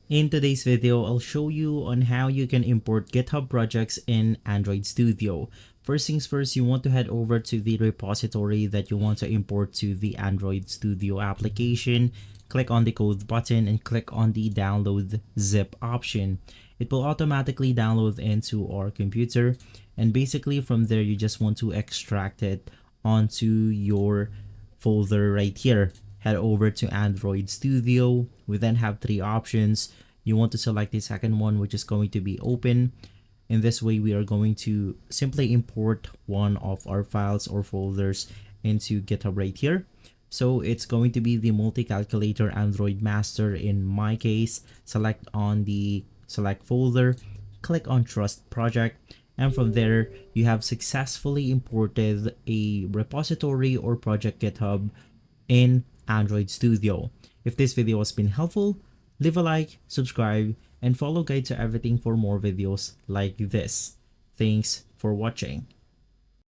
In today's video, I'll show you on how you can import GitHub projects in Android Studio. First things first, you want to head over to the repository that you want to import to the Android Studio application. Click on the code button and click on the download zip option. It will automatically download into our computer, and basically from there you just want to extract it onto your folder right here. Head over to Android Studio. We then have three options. You want to select the second one, which is going to be open. In this way, we are going to simply import one of our files or folders into GitHub right here. So it's going to be the multi-calculator Android master in my case. Select on the select folder, click on trust project, and from there you have successfully imported a repository or project GitHub in Android Studio. If this video has been helpful, leave a like, subscribe, and follow Guide to Everything for more videos like this. Thanks for watching.